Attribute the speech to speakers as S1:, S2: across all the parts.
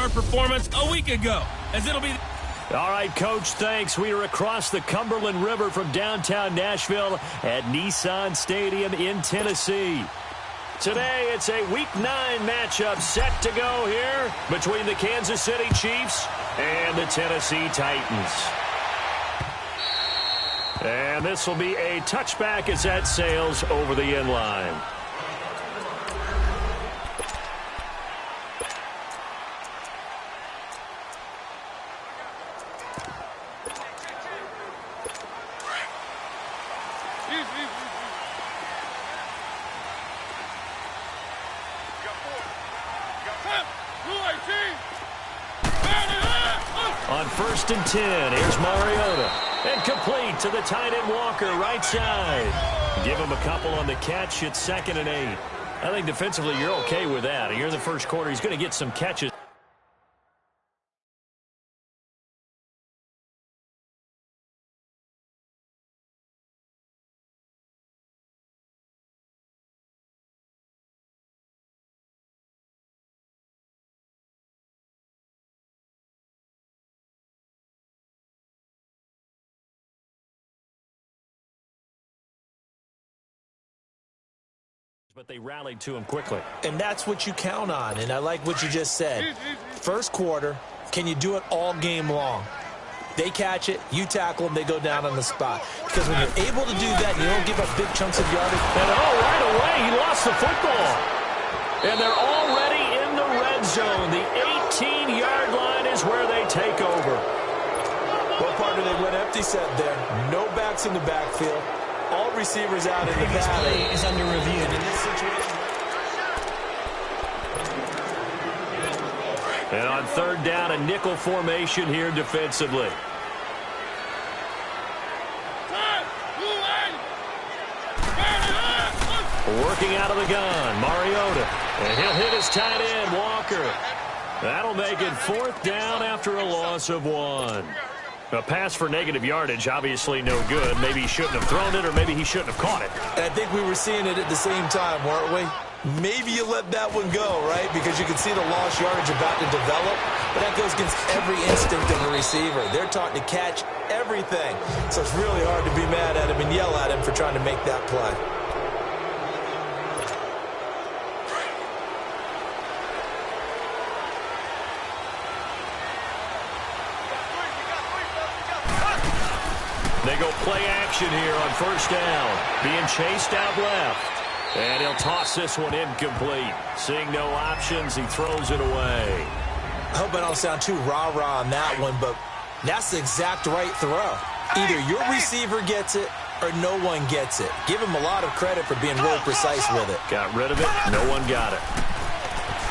S1: DreCarr performance a week ago, as it'll be...
S2: All right, Coach, thanks. We are across the Cumberland River from downtown Nashville at Nissan Stadium in Tennessee. Today, it's a Week 9 matchup set to go here between the Kansas City Chiefs and the Tennessee Titans. And this will be a touchback as that sails over the end line. On 1st and 10, here's Mariota. And complete to the tight end Walker, right side. Give him a couple on the catch. It's 2nd and 8. I think defensively you're okay with that. Here in the first quarter, he's going to get some catches. But they rallied to him quickly.
S3: And that's what you count on, and I like what you just said. First quarter, can you do it all game long? They catch it, you tackle them, they go down on the spot. Because when you're able to do that, you don't give up big chunks of yardage.
S2: And right away, he lost the football. And they're already in the red zone. The 18-yard line is where they take over.
S3: What part of they went empty set there? No backs in the backfield. All receivers out in the pattern.
S4: Is under review in this situation.
S2: And on 3rd down, a nickel formation here defensively. Working out of the gun, Mariota. And he'll hit his tight end, Walker. That'll make it 4th down after a loss of 1. A pass for negative yardage, obviously no good. Maybe he shouldn't have thrown it, or maybe he shouldn't have caught it.
S3: And I think we were seeing it at the same time, weren't we? Maybe you let that one go, right? Because you can see the lost yardage about to develop. But that goes against every instinct of a receiver. They're taught to catch everything. So it's really hard to be mad at him and yell at him for trying to make that play.
S2: They go play action here on 1st down. Being chased out left. And he'll toss this one incomplete. Seeing no options, he throws it away.
S3: I hope I don't sound too rah-rah on that one, but that's the exact right throw. Either your receiver gets it or no one gets it. Give him a lot of credit for being real precise with it.
S2: Got rid of it. No one got it.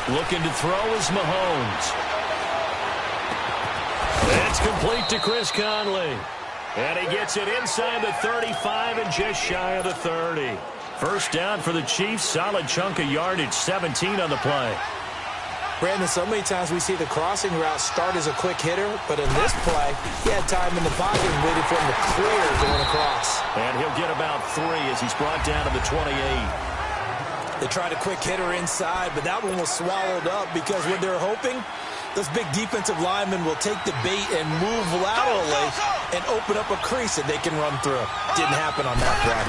S2: Looking to throw is Mahomes. It's complete to Chris Conley. And he gets it inside the 35 and just shy of the 30. 1st down for the Chiefs. Solid chunk of yardage, 17 on the play.
S3: Brandon, so many times we see the crossing route start as a quick hitter, but in this play, he had time in the pocket and waited for him to clear going across.
S2: And he'll get about 3 as he's brought down to the 28.
S3: They tried a quick hitter inside, but that one was swallowed up because what they're hoping, those big defensive linemen will take the bait and move laterally and open up a crease that they can run through. Didn't happen on that play.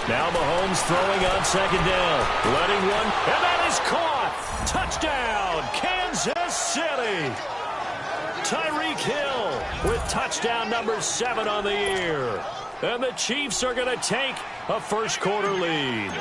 S2: Now Mahomes throwing on 2nd down. Letting one, and that is caught. Touchdown, Kansas City. Tyreek Hill with touchdown number 7 on the year. And the Chiefs are going to take a first quarter lead.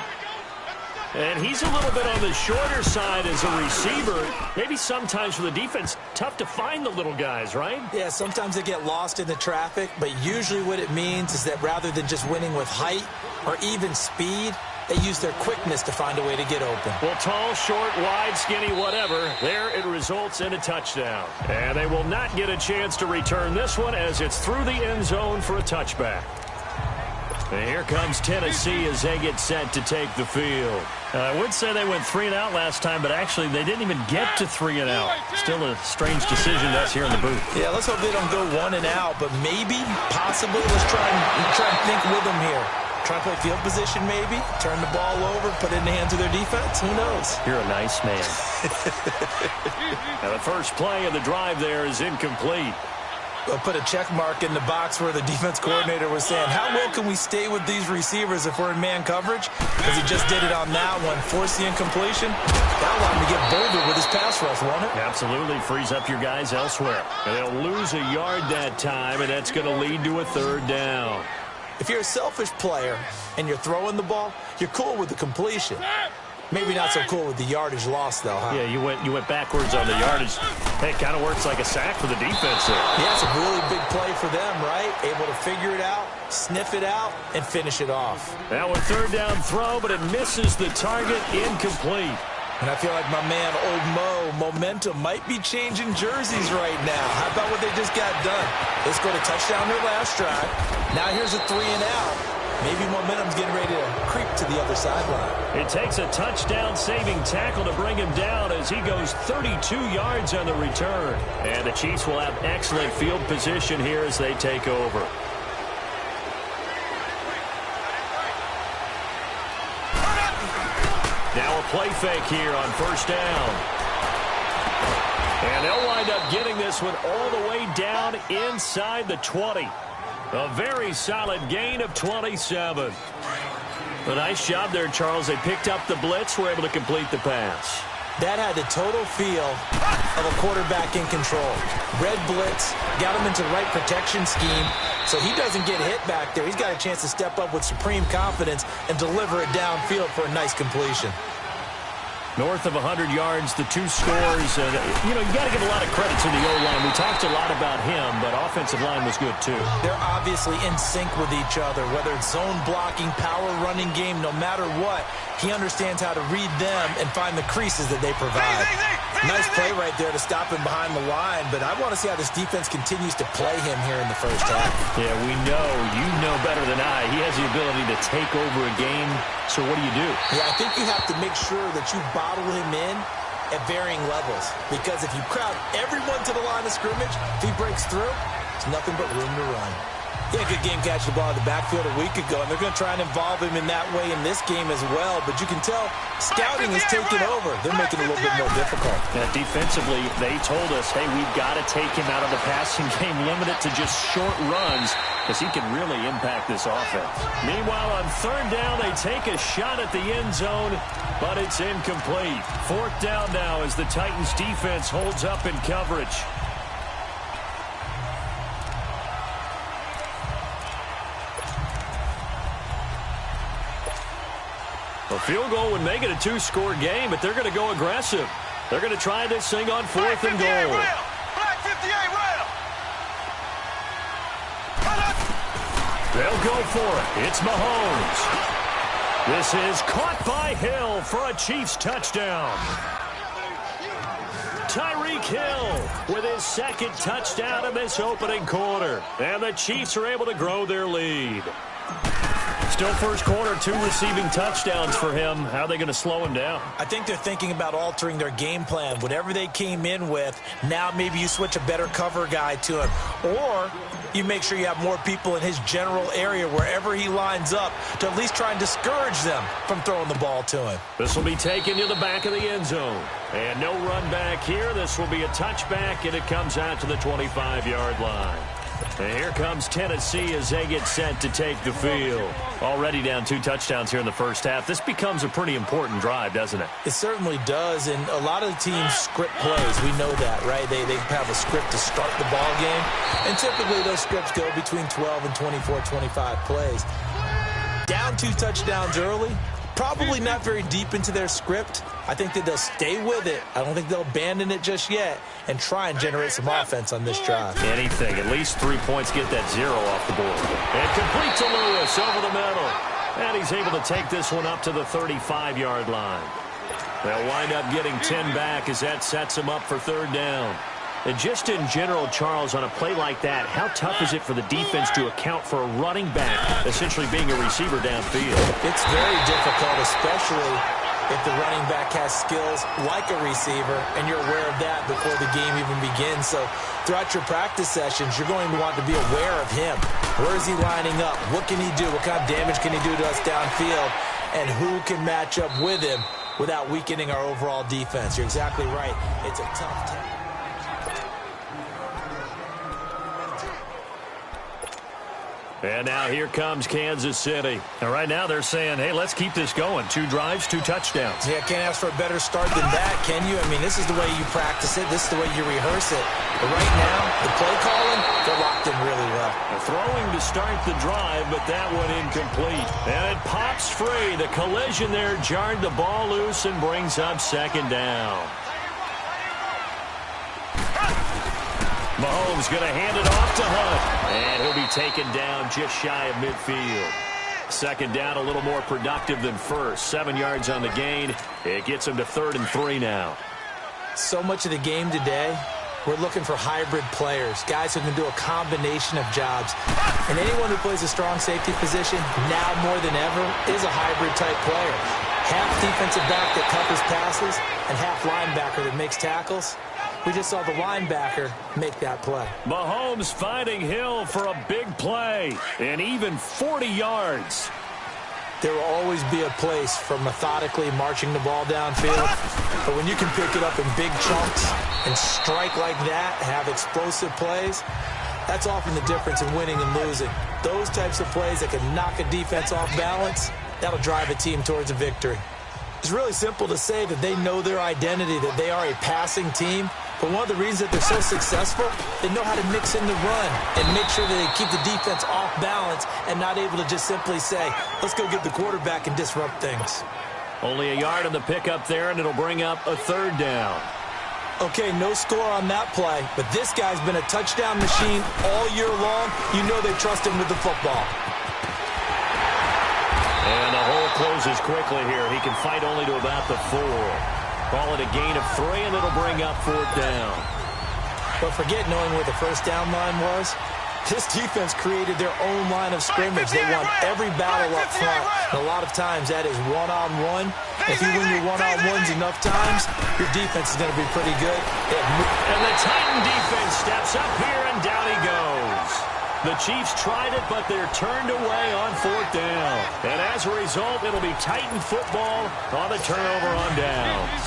S2: And he's a little bit on the shorter side as a receiver. Maybe sometimes for the defense, tough to find the little guys, right?
S3: Yeah, sometimes they get lost in the traffic, but usually what it means is that rather than just winning with height or even speed, they use their quickness to find a way to get open.
S2: Well, tall, short, wide, skinny, whatever, there it results in a touchdown. And they will not get a chance to return this one as it's through the end zone for a touchback. And here comes Tennessee as they get set to take the field. I would say they went 3 and out last time, but actually they didn't even get to 3 and out. Still a strange decision to us here in the booth.
S3: Yeah, let's hope they don't go 1 and out, but maybe, possibly, let's try and think with them here. Try to play field position maybe, turn the ball over, put it in the hands of their defense. Who knows?
S2: You're a nice man. Now the That first play of the drive there is incomplete.
S3: We'll put a check mark in the box where the defense coordinator was saying, how well can we stay with these receivers if we're in man coverage? Because he just did it on that one, forced the incompletion. That allowed him to get bolder with his pass rush, won't it?
S2: Absolutely frees up your guys elsewhere. And they'll lose a yard that time, and that's going to lead to a third down.
S3: If you're a selfish player and you're throwing the ball, you're cool with the completion. Maybe not so cool with the yardage loss, though, huh?
S2: Yeah, you went backwards on the yardage. Hey, it kind of works like a sack for the defense there.
S3: Yeah, it's a really big play for them, right? Able to figure it out, sniff it out, and finish it off.
S2: Now a third down throw, but it misses the target, incomplete.
S3: And I feel like my man, Old Mo, momentum might be changing jerseys right now. How about what they just got done? They scored a touchdown their last drive. Now here's a 3 and out. Maybe momentum's getting ready to creep to the other sideline.
S2: It takes a touchdown-saving tackle to bring him down as he goes 32 yards on the return. And the Chiefs will have excellent field position here as they take over. Now a play fake here on first down. And they'll wind up getting this one all the way down inside the 20. A very solid gain of 27. A nice job there, Charles. They picked up the blitz, were able to complete the pass.
S3: That had the total feel of a quarterback in control. Red blitz, got him into the right protection scheme, so he doesn't get hit back there. He's got a chance to step up with supreme confidence and deliver it downfield for a nice completion.
S2: North of 100 yards, the two scores. You got to give a lot of credit to the O-line. We talked a lot about him, but offensive line was good too. They're
S3: obviously in sync with each other, whether it's zone blocking, power running game, no matter what. He understands how to read them and find the creases that they provide. Nice play right there to stop him behind the line, but I want to see how this defense continues to play him here in the first half.
S2: Yeah, we know. You know better than I. He has the ability to take over a game, so what do you do?
S3: Yeah, I think you have to make sure that you bottle him in at varying levels, because if you crowd everyone to the line of scrimmage, if he breaks through, there's nothing but room to run. Yeah, good game catching the ball in the backfield a week ago, and they're going to try and involve him in that way in this game as well. But you can tell scouting is taking over. They're making it a little bit more difficult.
S2: Yeah, defensively, they told us, hey, we've got to take him out of the passing game, limit it to just short runs, because he can really impact this offense. Meanwhile, on third down, they take a shot at the end zone, but it's incomplete. Fourth down now as the Titans defense holds up in coverage. A field goal would make it a two-score game, but they're going to go aggressive. They're going to try this thing on fourth and goal. They'll go for it. It's Mahomes. This is caught by Hill for a Chiefs touchdown. Tyreek Hill with his second touchdown in this opening quarter. And the Chiefs are able to grow their lead. Still first quarter, 2 receiving touchdowns for him. How are they going to slow him down?
S3: I think they're thinking about altering their game plan. Whatever they came in with, now maybe you switch a better cover guy to him. Or you make sure you have more people in his general area wherever he lines up to at least try and discourage them from throwing the ball to him.
S2: This will be taken to the back of the end zone. And no run back here. This will be a touchback, and it comes out to the 25-yard line. And here comes Tennessee as they get set to take the field. Already down 2 touchdowns here in the first half. This becomes a pretty important drive, doesn't it?
S3: It certainly does, and a lot of the teams script plays. We know that, right? They have a script to start the ball game, and typically those scripts go between 12 and 24, 25 plays. Down 2 touchdowns early, probably not very deep into their script. I think that they'll stay with it. I don't think they'll abandon it just yet and try and generate some offense on this drive.
S2: Anything. At least 3 points, get that 0 off the board. And complete to Lewis over the middle. And he's able to take this one up to the 35-yard line. They'll wind up getting 10 back as that sets them up for third down. And just in general, Charles, on a play like that, how tough is it for the defense to account for a running back essentially being a receiver downfield?
S3: It's very difficult, especially if the running back has skills like a receiver, and you're aware of that before the game even begins. So throughout your practice sessions, you're going to want to be aware of him. Where is he lining up? What can he do? What kind of damage can he do to us downfield? And who can match up with him without weakening our overall defense? You're exactly right. It's a tough task.
S2: And now here comes Kansas City.
S1: And right now they're saying, hey, let's keep this going. 2 drives, 2 touchdowns.
S3: Yeah, can't ask for a better start than that, can you? I mean, this is the way you practice it. This is the way you rehearse it. But right now, the play calling, they're locked in really well.
S2: Throwing to start the drive, but that one incomplete. And it pops free. The collision there jarred the ball loose and brings up second down. Mahomes going to hand it off to Hunt. And he'll be taken down just shy of midfield. Second down a little more productive than first. 7 yards on the gain. It gets him to 3rd and 3 now.
S3: So much of the game today, we're looking for hybrid players, guys who can do a combination of jobs. And anyone who plays a strong safety position, now more than ever, is a hybrid-type player. Half defensive back that covers passes and half linebacker that makes tackles. We just saw the linebacker make that play.
S2: Mahomes finding Hill for a big play, and even 40 yards.
S3: There will always be a place for methodically marching the ball downfield. But when you can pick it up in big chunks and strike like that, have explosive plays, that's often the difference in winning and losing. Those types of plays that can knock a defense off balance, that'll drive a team towards a victory. It's really simple to say that they know their identity, that they are a passing team. But one of the reasons that they're so successful, they know how to mix in the run and make sure that they keep the defense off balance and not able to just simply say, let's go get the quarterback and disrupt things.
S2: Only a yard on the pickup there, and it'll bring up a 3rd down.
S3: Okay, no score on that play, but this guy's been a touchdown machine all year long. You know they trust him with the football.
S2: And the hole closes quickly here. He can fight only to about the 4. Call it a gain of 3, and it'll bring up 4th down.
S3: But forget knowing where the first down line was. This defense created their own line of scrimmage. They won every battle up front. And a lot of times that is one-on-one. If you win your one-on-ones enough times, your defense is going to be pretty good.
S2: And the Titan defense steps up here, and down he goes. The Chiefs tried it, but they're turned away on 4th down. And as a result, it'll be Titan football on the turnover on downs.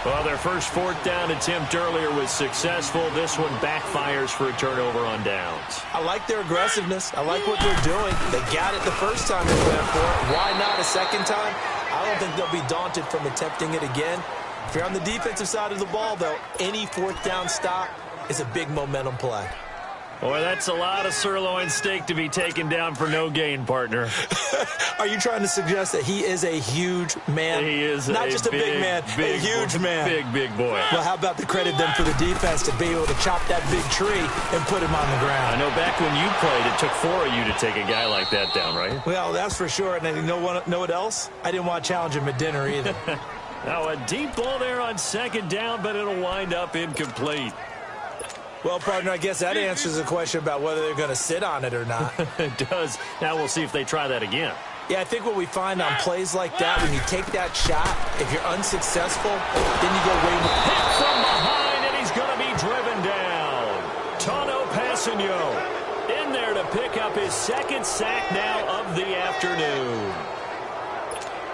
S2: Well, their first 4th down attempt earlier was successful. This one backfires for a turnover on downs.
S3: I like their aggressiveness. I like what they're doing. They got it the first time they went for it. Why not a second time? I don't think they'll be daunted from attempting it again. If you're on the defensive side of the ball, though, any 4th down stop is a big momentum play.
S2: Boy, that's a lot of sirloin steak to be taken down for no gain, partner.
S3: Are you trying to suggest that he is a huge man?
S2: He is
S3: not just a big man, a huge man.
S2: Big boy.
S3: Well, how about the credit then for the defense to be able to chop that big tree and put him on the ground?
S2: I know back when you played, it took 4 of you to take a guy like that down, right?
S3: Well, that's for sure. And you know what else? I didn't want to challenge him at dinner either.
S2: Now a deep ball there on 2nd down, but it'll wind up incomplete.
S3: Well, partner, I guess that answers the question about whether they're going to sit on it or not.
S2: It does. Now we'll see if they try that again.
S3: Yeah, I think what we find on plays like that, when you take that shot, if you're unsuccessful, then you go way more.
S2: Hit from behind, and he's going to be driven down. Tano Passanio in there to pick up his 2nd sack now of the afternoon.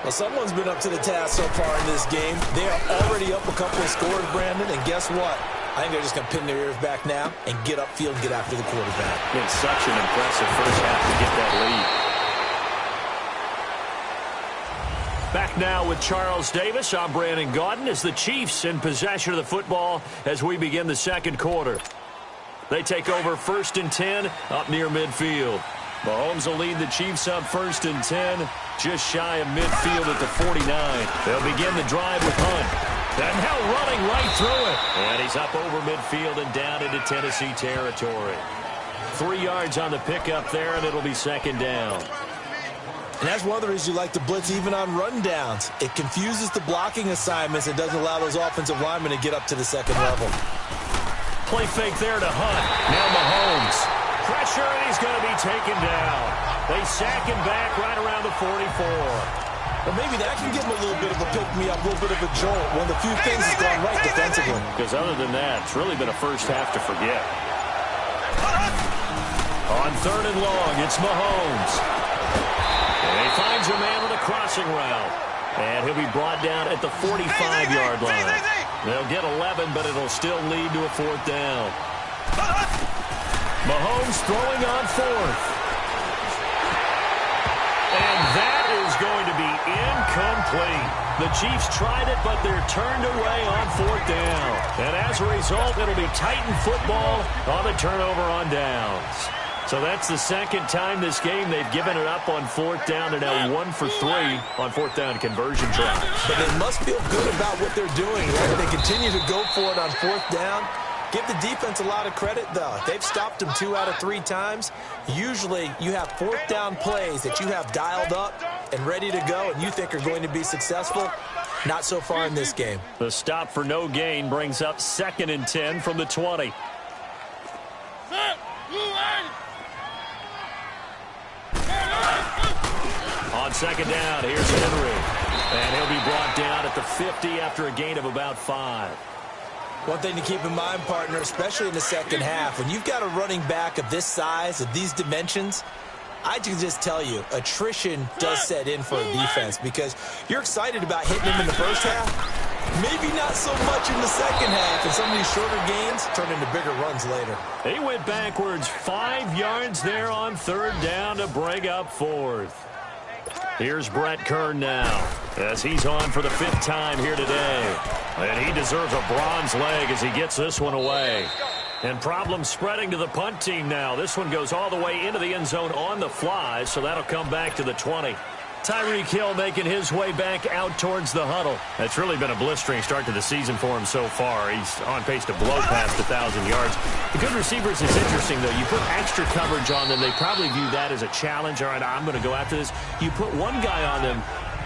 S3: Well, someone's been up to the task so far in this game. They are already up a couple of scores, Brandon, and guess what? I think they're just going to pin their ears back now and get upfield and get after the quarterback.
S2: It's such an impressive first half to get that lead. Back now with Charles Davis. I'm Brandon Gaudin as the Chiefs in possession of the football as we begin the 2nd quarter. They take over 1st and 10 up near midfield. Mahomes will lead the Chiefs up 1st and 10, just shy of midfield at the 49. They'll begin the drive with Hunt. And now running right through it. And he's up over midfield and down into Tennessee territory. 3 yards on the pickup there, and it'll be 2nd down.
S3: And that's one of the reasons you like to blitz even on run downs. It confuses the blocking assignments and doesn't allow those offensive linemen to get up to the 2nd level.
S2: Play fake there to Hunt. Now Mahomes. Pressure, and he's going to be taken down. They sack him back right around the 44.
S3: Well, maybe that can give him a little bit of a pick-me-up, a little bit of a jolt. One of the few things that's gone right defensively.
S2: Because other than that, it's really been a first half to forget. On 3rd and long, it's Mahomes. And he finds a man on the crossing route. And he'll be brought down at the 45-yard line. They'll get 11, but it'll still lead to a 4th down. Mahomes throwing on 4th. And that is going to be incomplete. The Chiefs tried it, but they're turned away on 4th down. And as a result, it'll be Titan football on the turnover on downs. So that's the second time this game they've given it up on 4th down. They're now 1 for 3 on 4th down conversion tries.
S3: But they must feel good about what they're doing, right? They continue to go for it on 4th down. Give the defense a lot of credit, though. They've stopped them 2 out of 3 times. Usually, you have 4th down plays that you have dialed up and ready to go, and you think are going to be successful. Not so far in this game.
S2: The stop for no gain brings up 2nd and 10 from the 20. On 2nd down, here's Henry. And he'll be brought down at the 50 after a gain of about 5.
S3: One thing to keep in mind, partner, especially in the second half, when you've got a running back of this size, of these dimensions, I can just tell you, attrition does set in for a defense because you're excited about hitting him in the first half. Maybe not so much in the second half, and some of these shorter gains turn into bigger runs later.
S2: He went backwards 5 yards there on 3rd down to bring up 4th. Here's Brett Kern now as he's on for the 5th time here today. And he deserves a bronze leg as he gets this one away. And problems spreading to the punt team now. This one goes all the way into the end zone on the fly, so that'll come back to the 20. Tyreek Hill making his way back out towards the huddle. That's really been a blistering start to the season for him so far. He's on pace to blow past 1,000 yards. The good receivers, it's interesting, though. You put extra coverage on them, they probably view that as a challenge. All right, I'm going to go after this. You put one guy on them,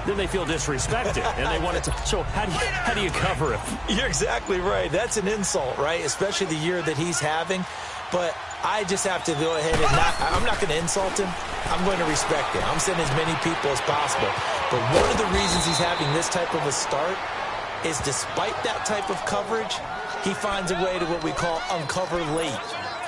S2: then they feel disrespected, and they want it to. So how do you cover him?
S3: You're exactly right. That's an insult, right? Especially the year that he's having. But I just have to go ahead and I'm not going to insult him. I'm going to respect it. I'm sending as many people as possible. But one of the reasons he's having this type of a start is despite that type of coverage, he finds a way to what we call uncover late.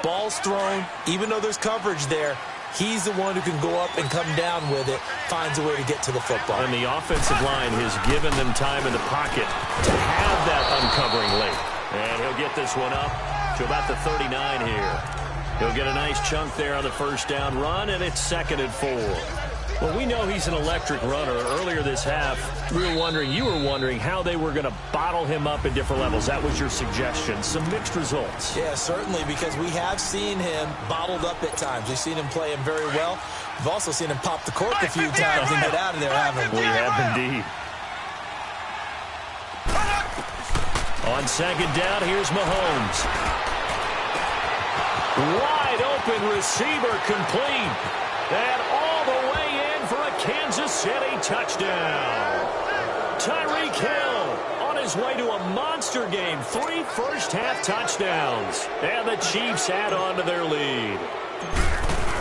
S3: Ball's thrown, even though there's coverage there, he's the one who can go up and come down with it, finds a way to get to the football.
S2: And the offensive line has given them time in the pocket to have that uncovering late. And he'll get this one up to about the 39 here. He'll get a nice chunk there on the 1st down run, and it's 2nd and 4. Well, we know he's an electric runner. Earlier this half, you were wondering how they were going to bottle him up at different levels. That was your suggestion. Some mixed results.
S3: Yeah, certainly, because we have seen him bottled up at times. We've seen him play him very well. We've also seen him pop the cork a few times and get out of there, haven't we?
S2: We have indeed. On 2nd down, here's Mahomes. Wide open receiver complete. And all the way in for a Kansas City touchdown. Tyreek Hill on his way to a monster game. 3 first-half touchdowns. And the Chiefs add on to their lead.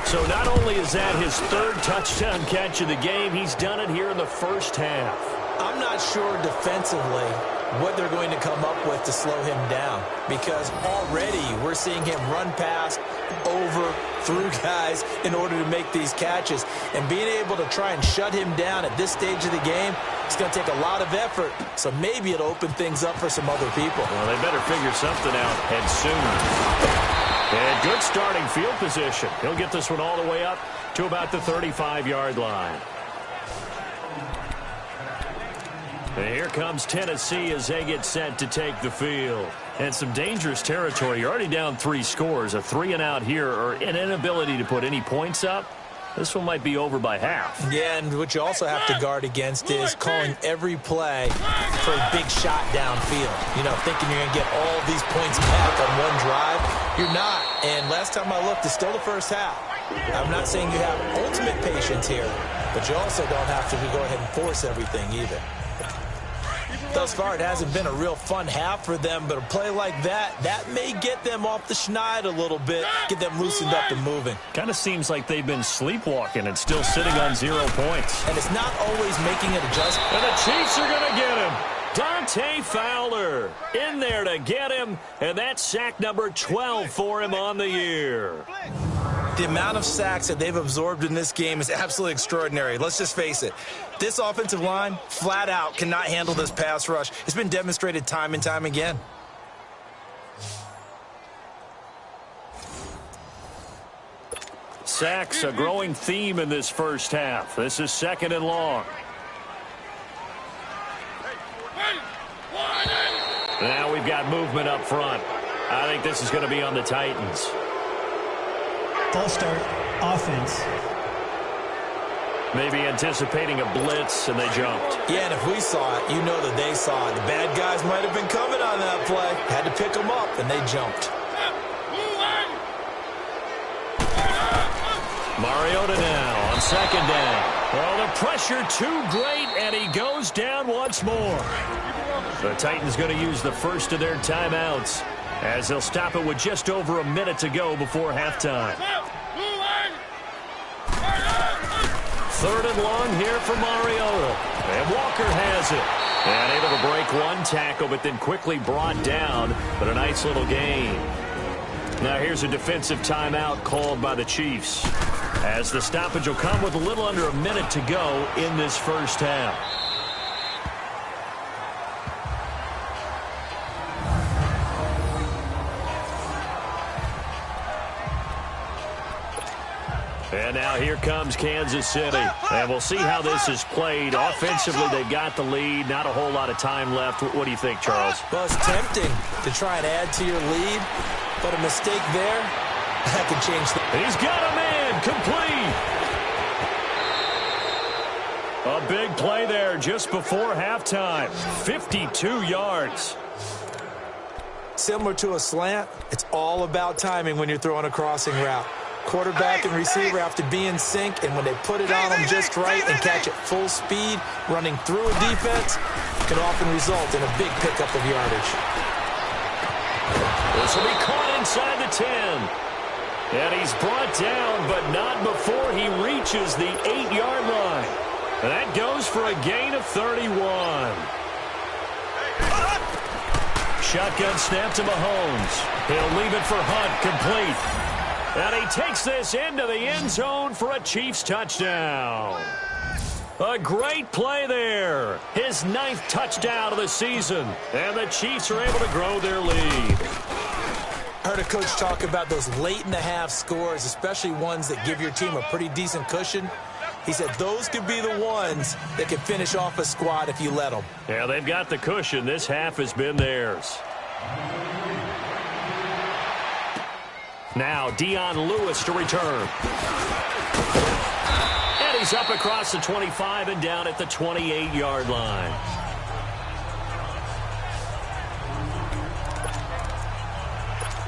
S2: So not only is that his 3rd touchdown catch of the game, he's done it here in the first half.
S3: I'm not sure defensively what they're going to come up with to slow him down, because already we're seeing him run past, over, through guys in order to make these catches. And being able to try and shut him down at this stage of the game, it's going to take a lot of effort. So maybe it'll open things up for some other people.
S2: Well, they better figure something out, and soon. And good starting field position. He'll get this one all the way up to about the 35-yard line. And here comes Tennessee as they get set to take the field. And some dangerous territory. You're already down 3 scores. A 3-and-out here, or an inability to put any points up. This one might be over by half.
S3: Yeah, and what you also have to guard against is calling every play for a big shot downfield. You know, thinking you're going to get all these points back on one drive. You're not. And last time I looked, it's still the first half. I'm not saying you have ultimate patience here, but you also don't have to go ahead and force everything either. Thus far, it hasn't been a real fun half for them, but a play like that may get them off the schneid a little bit, get them loosened up and moving.
S2: Kind of seems like they've been sleepwalking and still sitting on 0 points.
S3: And it's not always making an adjustment.
S2: And the Chiefs are going to get him. Dante Fowler in there to get him, and that's sack number 12 for him on the year.
S3: The amount of sacks that they've absorbed in this game is absolutely extraordinary. Let's just face it. This offensive line, flat out, cannot handle this pass rush. It's been demonstrated time and time again.
S2: Sacks, a growing theme in this first half. This is 2nd and long. Now we've got movement up front. I think this is going to be on the Titans.
S5: False start, offense.
S2: Maybe anticipating a blitz, and they jumped.
S3: Yeah, and if we saw it, you know that they saw it. The bad guys might have been coming on that play. Had to pick them up, and they jumped.
S2: Mariota now on 2nd down. Well, the pressure too great, and he goes down once more. The Titans going to use the first of their timeouts as they'll stop it with just over a minute to go before halftime. 3rd and long here for Mariota. And Walker has it. And able to break one tackle, but then quickly brought down. But a nice little gain. Now here's a defensive timeout called by the Chiefs, as the stoppage will come with a little under a minute to go in this first half. And now here comes Kansas City. And we'll see how this is played. Offensively, they've got the lead. Not a whole lot of time left. What do you think, Charles?
S3: Well, it's tempting to try and add to your lead, but a mistake there, that could change things.
S2: He's got a man complete. A big play there just before halftime. 52 yards.
S3: Similar to a slant, it's all about timing when you're throwing a crossing route. Quarterback and receiver have to be in sync, and when they put it on them just right and catch it full speed, running through a defense can often result in a big pickup of yardage.
S2: This will be caught inside the 10. And he's brought down, but not before he reaches the 8-yard line. And that goes for a gain of 31. Shotgun snap to Mahomes. He'll leave it for Hunt, complete. And he takes this into the end zone for a Chiefs touchdown. A great play there. His 9th touchdown of the season. And the Chiefs are able to grow their lead.
S3: I heard a coach talk about those late-in-the-half scores, especially ones that give your team a pretty decent cushion. He said those could be the ones that could finish off a squad if you let them.
S2: Yeah, they've got the cushion. This half has been theirs. Now, Dion Lewis to return. And he's up across the 25 and down at the 28-yard line.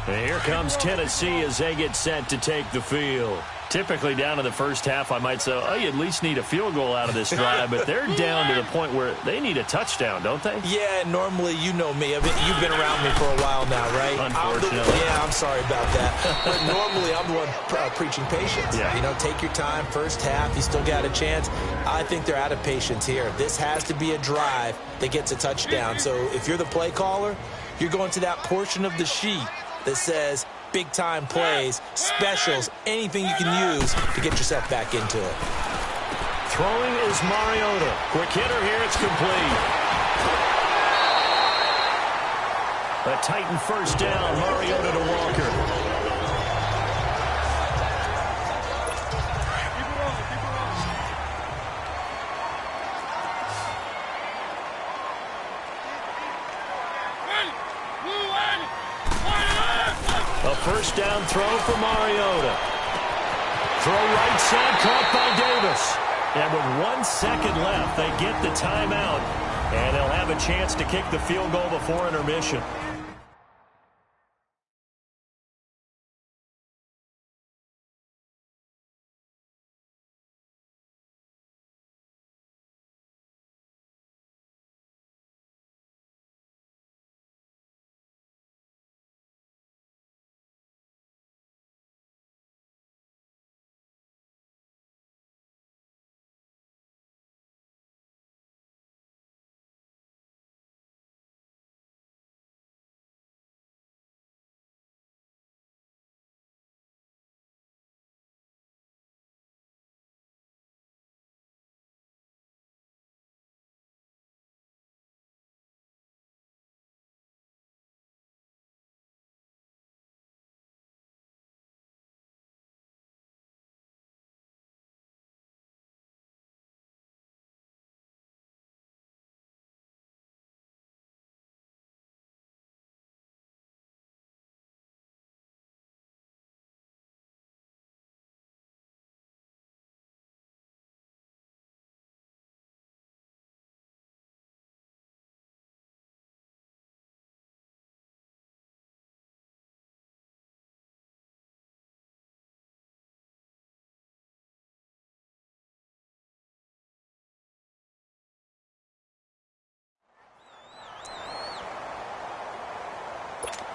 S2: And here comes Tennessee as they get set to take the field. Typically down in the first half, I might say, oh, you at least need a field goal out of this drive, but they're down to the point where they need a touchdown, don't they?
S3: Yeah, normally, you know me. You've been around me for a while now, right?
S2: Unfortunately.
S3: I'm sorry about that. But normally, I'm the one preaching patience.
S2: Yeah.
S3: You know, take your time. First half, you still got a chance. I think they're out of patience here. This has to be a drive that gets a touchdown. So if you're the play caller, you're going to that portion of the sheet that says big-time plays, specials, anything you can use to get yourself back into it.
S2: Throwing is Mariota. Quick hitter here, it's complete. A Titan first down, Mariota to Walker. A first down throw for Mariota. Throw right side, caught by Davis. And with 1 second left, they get the timeout. And they'll have a chance to kick the field goal before intermission.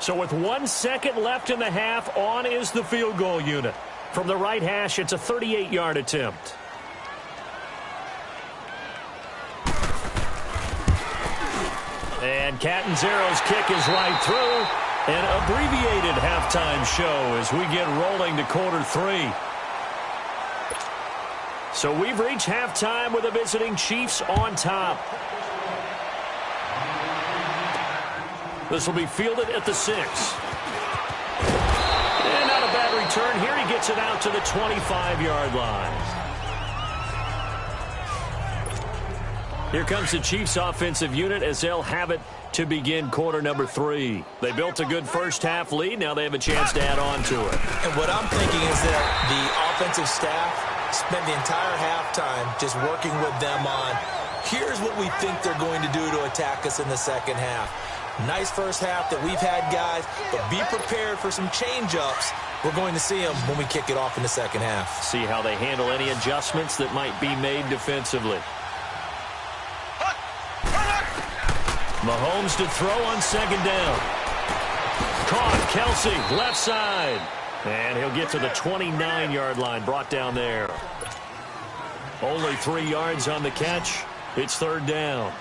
S2: So with 1 second left in the half, on is the field goal unit. From the right hash, it's a 38-yard attempt. And Catanzaro's kick is right through. An abbreviated halftime show as we get rolling to quarter 3. So we've reached halftime with the visiting Chiefs on top. This will be fielded at the 6. And not a bad return here. He gets it out to the 25-yard line. Here comes the Chiefs offensive unit as they'll have it to begin quarter number 3. They built a good first half lead. Now they have a chance to add on to it.
S3: And what I'm thinking is that the offensive staff spent the entire halftime just working with them on, here's what we think they're going to do to attack us in the second half. Nice first half that we've had, guys, but be prepared for some change-ups. We're going to see them when we kick it off in the second half.
S2: See how they handle any adjustments that might be made defensively. Mahomes to throw on second down. Caught, Kelsey, left side. And he'll get to the 29-yard line, brought down there. Only 3 yards on the catch. It's third down.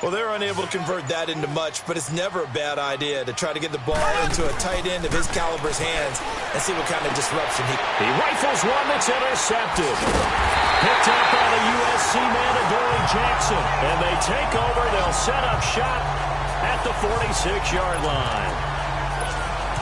S3: Well, they're unable to convert that into much, but it's never a bad idea to try to get the ball into a tight end of his caliber's hands and see what kind of disruption
S2: he rifles one that's intercepted. Picked up by the USC man, Adoree Jackson. And they take over. They'll set up shop at the 46-yard line.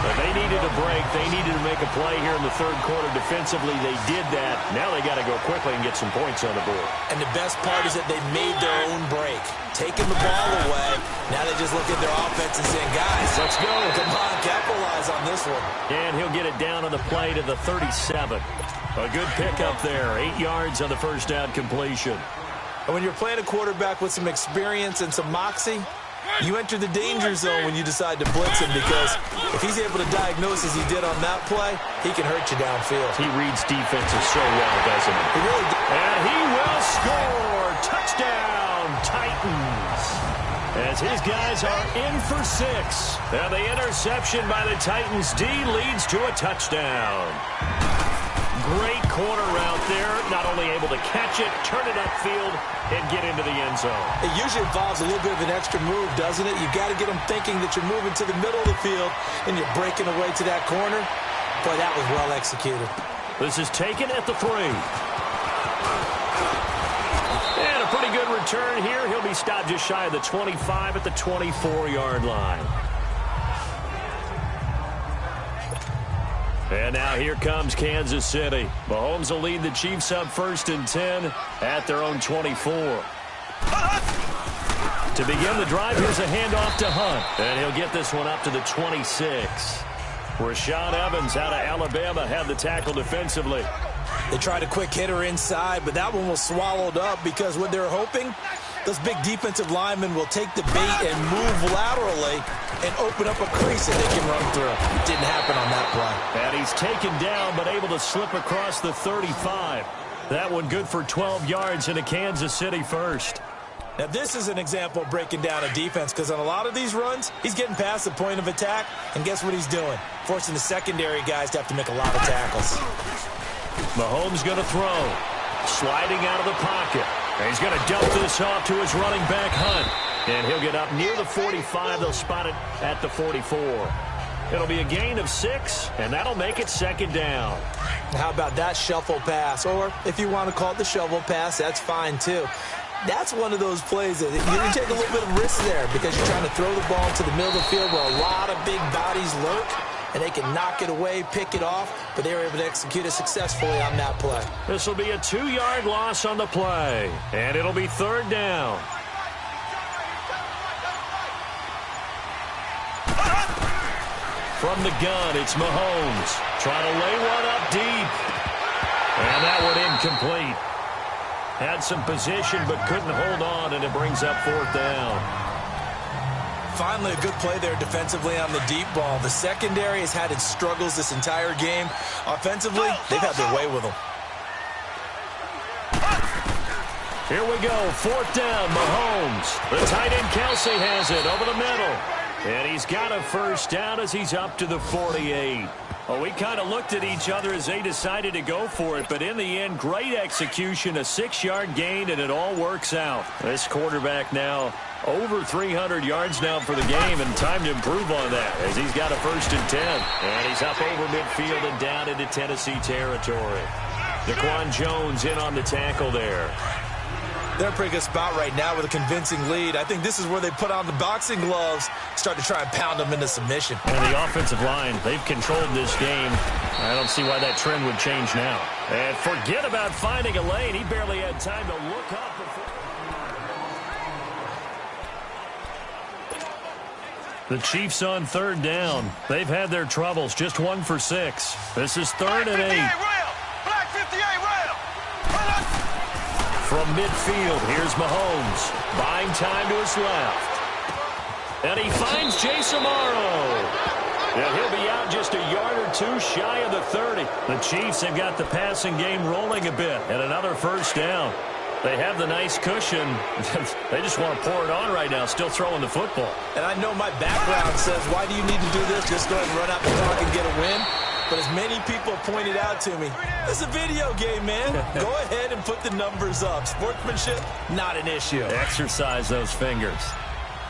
S2: But they needed a break. They needed to make a play here in the third quarter. Defensively, they did that. Now they got to go quickly and get some points on the board.
S3: And the best part is that they made their own break. Taking the ball away. Now they just look at their offense and saying, guys, let's go. Come on, capitalize on this one.
S2: And he'll get it down on the play to the 37. A good pickup there. 8 yards on the first down completion.
S3: And when you're playing a quarterback with some experience and some moxie, you enter the danger zone when you decide to blitz him, because if he's able to diagnose as he did on that play, he can hurt you downfield.
S2: He reads defenses so well, doesn't he?
S3: He really does.
S2: And he will score. Touchdown, Titans. As his guys are in for 6. And the interception by the Titans D leads to a touchdown. Great corner route there. Not only able to catch it, turn it upfield, and get into the end zone.
S3: It usually involves a little bit of an extra move, doesn't it? You've got to get them thinking that you're moving to the middle of the field and you're breaking away to that corner. Boy, that was well executed.
S2: This is taken at the 3. And a pretty good return here. He'll be stopped just shy of the 25 at the 24-yard line. And now here comes Kansas City. Mahomes will lead the Chiefs up 1st and 10 at their own 24. To begin the drive, here's a handoff to Hunt. And he'll get this one up to the 26. Rashaan Evans out of Alabama had the tackle defensively.
S3: They tried a quick hitter inside, but that one was swallowed up because what they're hoping, those big defensive linemen will take the bait and move laterally and open up a crease that they can run through. Didn't happen on that play.
S2: And he's taken down but able to slip across the 35. That one good for 12 yards into Kansas City first.
S3: Now this is an example of breaking down a defense, because on a lot of these runs, he's getting past the point of attack, and guess what he's doing? Forcing the secondary guys to have to make a lot of tackles.
S2: Mahomes going to throw. Sliding out of the pocket. And he's going to dump this off to his running back, Hunt. And he'll get up near the 45. They'll spot it at the 44. It'll be a gain of 6, and that'll make it second down.
S3: How about that shuffle pass? Or if you want to call it the shovel pass, that's fine too. That's one of those plays that you take a little bit of risk there, because you're trying to throw the ball into the middle of the field where a lot of big bodies lurk, and they can knock it away, pick it off, but they were able to execute it successfully on that play.
S2: This will be a 2-yard loss on the play, and it'll be third down. From the gun, it's Mahomes. Trying to lay one up deep. And that one incomplete. Had some position but couldn't hold on, and it brings up fourth down.
S3: Finally, a good play there defensively on the deep ball. The secondary has had its struggles this entire game. Offensively, they've had their way with them.
S2: Here we go, fourth down, Mahomes. The tight end Kelsey has it over the middle. And he's got a first down as he's up to the 48. Well, we kind of looked at each other as they decided to go for it, but in the end, great execution, a 6-yard gain, and it all works out. This quarterback now over 300 yards now for the game, and time to improve on that as he's got a 1st and 10. And he's up over midfield and down into Tennessee territory. Daquan Jones in on the tackle there.
S3: They're in a pretty good spot right now with a convincing lead. I think this is where they put on the boxing gloves, start to try and pound them into submission.
S2: And the offensive line, they've controlled this game. I don't see why that trend would change now. And forget about finding a lane. He barely had time to look up before. The Chiefs on 3rd down. They've had their troubles, just 1 for 6. This is 3rd and 8. From midfield, here's Mahomes. Buying time to his left. And he finds Jace Amaro. And he'll be out just a yard or 2 shy of the 30. The Chiefs have got the passing game rolling a bit. And another first down. They have the nice cushion. They just want to pour it on right now, still throwing the football.
S3: And I know my background says, why do you need to do this? Just go ahead and run out the clock and get a win. But as many people pointed out to me, it's a video game, man. Go ahead and put the numbers up. Sportsmanship, not an issue.
S2: Exercise those fingers.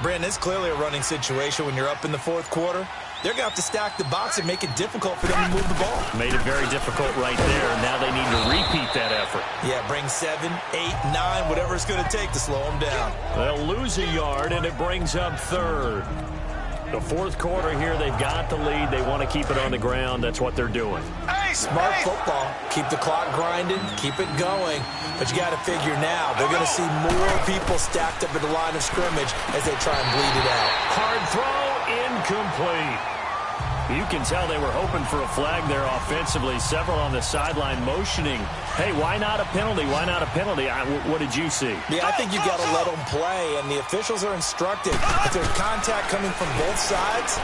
S3: Brandon, it's clearly a running situation when you're up in the 4th quarter. They're going to have to stack the box and make it difficult for them to move the ball.
S2: Made it very difficult right there. Now they need to repeat that effort.
S3: Yeah, bring 7, 8, 9, whatever it's going to take to slow them down.
S2: They'll lose a yard, and it brings up 3rd. The 4th quarter here, they've got the lead. They want to keep it on the ground. That's what they're doing.
S3: Smart football. Keep the clock grinding. Keep it going. But you got to figure now, they're going to see more people stacked up at the line of scrimmage as they try and bleed it out.
S2: Hard throw, incomplete. You can tell they were hoping for a flag there offensively. Several on the sideline motioning. Hey, why not a penalty? Why not a penalty? What did you see?
S3: Yeah, I think you got to let them play, and the officials are instructed. If there's contact coming from both sides,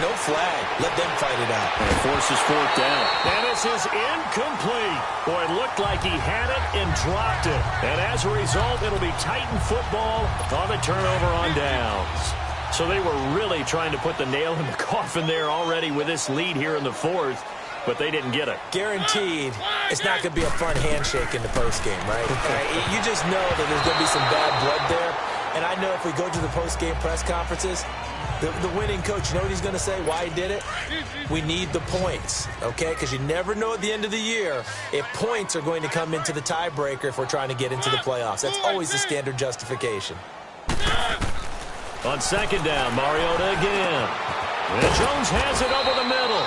S3: no flag. Let them fight it out.
S2: And it forces 4th down. And this is incomplete. Boy, it looked like he had it and dropped it. And as a result, it'll be Titan football on the turnover on downs. So they were really trying to put the nail in the coffin there already with this lead here in the 4th, but they didn't get it.
S3: Guaranteed, it's not going to be a fun handshake in the postgame, right? You just know that there's going to be some bad blood there. And I know if we go to the postgame press conferences, the winning coach, you know what he's going to say, why he did it? We need the points, okay? Because you never know at the end of the year if points are going to come into the tiebreaker if we're trying to get into the playoffs. That's always the standard justification.
S2: On 2nd down, Mariota again. And Jones has it over the middle.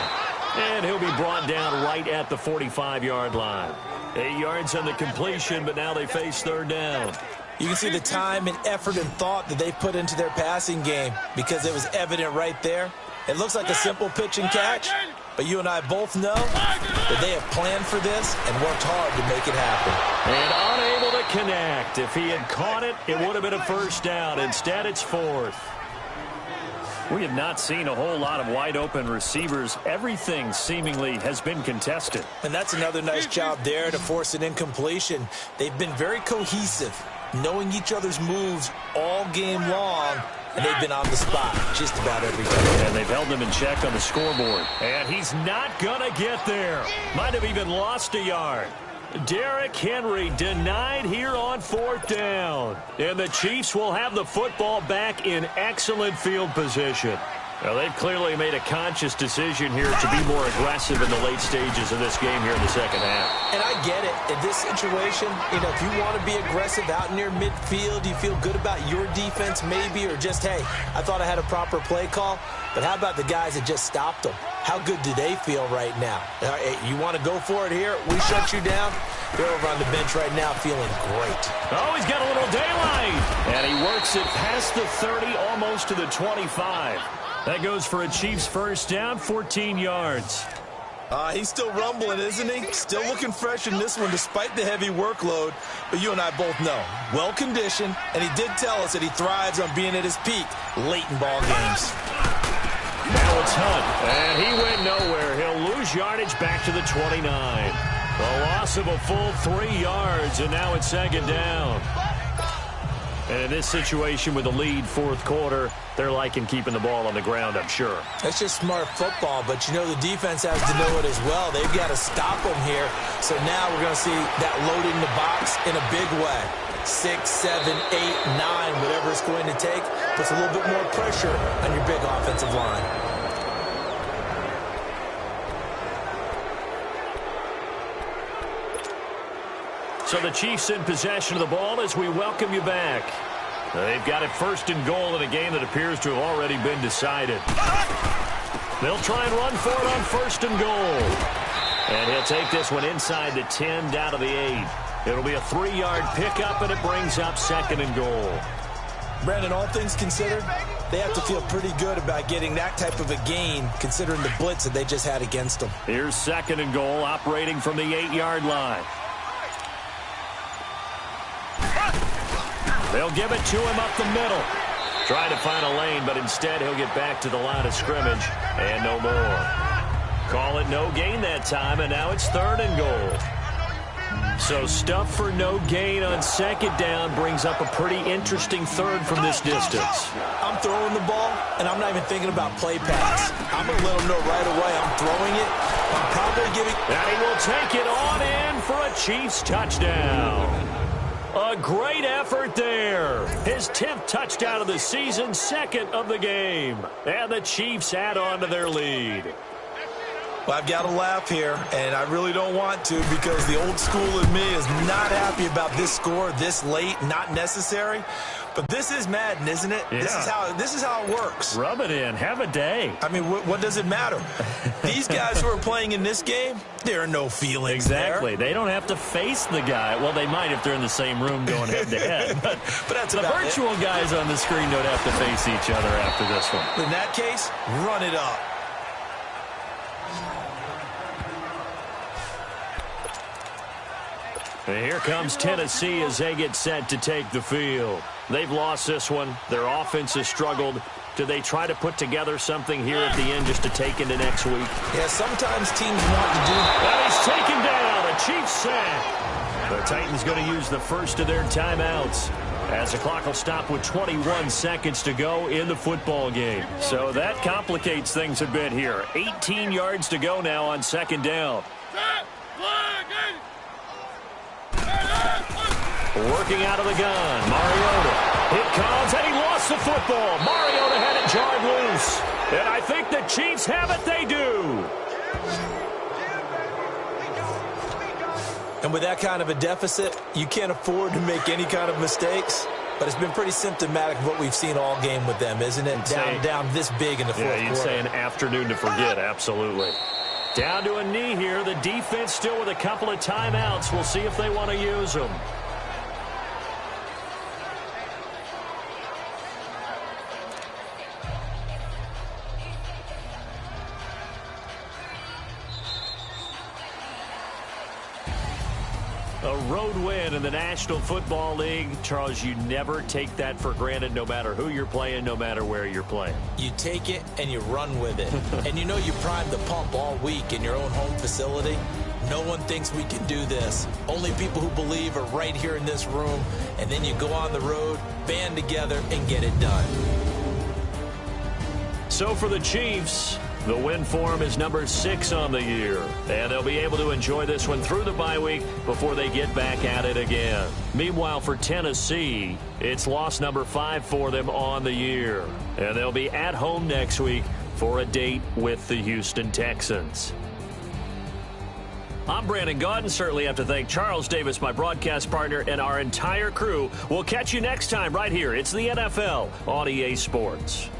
S2: And he'll be brought down right at the 45-yard line. 8 yards on the completion, but now they face 3rd down.
S3: You can see the time and effort and thought that they put into their passing game because it was evident right there. It looks like a simple pitch and catch, but you and I both know that they have planned for this and worked hard to make it happen.
S2: And unable to connect. If he had caught it, it would have been a 1st down. Instead, it's 4th. We have not seen a whole lot of wide-open receivers. Everything seemingly has been contested.
S3: And that's another nice job there to force an incompletion. They've been very cohesive, knowing each other's moves all game long, and they've been on the spot just about every time.
S2: And they've held them in check on the scoreboard. And he's not going to get there. Might have even lost a yard. Derrick Henry denied here on 4th down. And the Chiefs will have the football back in excellent field position. Now, they've clearly made a conscious decision here to be more aggressive in the late stages of this game here in the 2nd half.
S3: And I get it. In this situation, if you want to be aggressive out near midfield, you feel good about your defense maybe, or just, hey, I thought I had a proper play call. But how about the guys that just stopped them? How good do they feel right now? You want to go for it here? We shut you down. They're over on the bench right now feeling great.
S2: Oh, he's got a little daylight. And he works it past the 30, almost to the 25. That goes for a Chiefs 1st down, 14 yards.
S3: He's still rumbling, isn't he? Still looking fresh in this one despite the heavy workload. But you and I both know, well-conditioned, and he did tell us that he thrives on being at his peak late in ball games.
S2: Now it's Hunt, and he went nowhere. He'll lose yardage back to the 29. A loss of a full 3 yards, and now it's 2nd down.
S1: And in this situation with the lead fourth quarter, they're liking keeping the ball on the ground, I'm sure.
S3: That's just smart football, but you know the defense has to know it as well. They've got to stop them here. So now we're going to see that loading the box in a big way. 6, 7, 8, 9, whatever it's going to take, puts a little bit more pressure on your big offensive line.
S1: So the Chiefs in possession of the ball as we welcome you back. They've got it first and goal in a game that appears to have already been decided. They'll try and run for it on first and goal. And he'll take this one inside the 10 down to the 8. It'll be a 3-yard pickup, and it brings up second and goal.
S3: Brandon, all things considered, they have to feel pretty good about getting that type of a gain considering the blitz that they just had against them.
S1: Here's second and goal operating from the 8-yard line. They'll give it to him up the middle. Trying to find a lane, but instead he'll get back to the line of scrimmage and no more. Call it no gain that time, and now it's third and goal. So stuff for no gain on second down brings up a pretty interesting third from this distance.
S3: I'm throwing the ball, and I'm not even thinking about play pass. I'm going to let them know right away I'm throwing it. I'm probably giving...
S1: And he will take it on in for a Chiefs touchdown. A great effort there. His 10th touchdown of the season, second of the game. And the Chiefs add on to their lead.
S3: Well, I've got to laugh here, and I really don't want to because the old school in me is not happy about this score this late, not necessary. But this is Madden, isn't it?
S1: Yeah.
S3: This is how it works.
S1: Rub it in. Have a day.
S3: I mean, what does it matter? These guys who are playing in this game, there are no feelings
S1: Exactly.
S3: there.
S1: They don't have to face the guy. Well, they might if they're in the same room going head-to-head. But
S3: that's
S1: the virtual guys on the screen don't have to face each other after this one.
S3: In that case, run it up.
S1: And here comes Tennessee as they get set to take the field. They've lost this one. Their offense has struggled. Do they try to put together something here at the end just to take into next week?
S3: Yeah, sometimes teams want to do...
S1: And he's taken down. A Chiefs sack. The Titans going to use the first of their timeouts as the clock will stop with 21 seconds to go in the football game. So that complicates things a bit here. 18 yards to go now on second down. Working out of the gun, Mariota. It comes, and he lost the football. Mariota had it jarred loose. And I think the Chiefs have it. They do.
S3: And with that kind of a deficit, you can't afford to make any kind of mistakes. But it's been pretty symptomatic of what we've seen all game with them, isn't it? Down this big in the fourth quarter.
S1: Yeah, you'd say an afternoon to forget, absolutely. Down to a knee here. The defense still with a couple of timeouts. We'll see if they want to use them. A road win in the National Football League. Charles, you never take that for granted no matter who you're playing, no matter where you're playing.
S3: You take it and you run with it. And you know you primed the pump all week in your own home facility. No one thinks we can do this. Only people who believe are right here in this room. And then you go on the road, band together, and get it done.
S1: So for the Chiefs, the win form is number 6 on the year. And they'll be able to enjoy this one through the bye week before they get back at it again. Meanwhile, for Tennessee, it's loss number 5 for them on the year. And they'll be at home next week for a date with the Houston Texans. I'm Brandon Gaudin. Certainly have to thank Charles Davis, my broadcast partner, and our entire crew. We'll catch you next time right here. It's the NFL on EA Sports.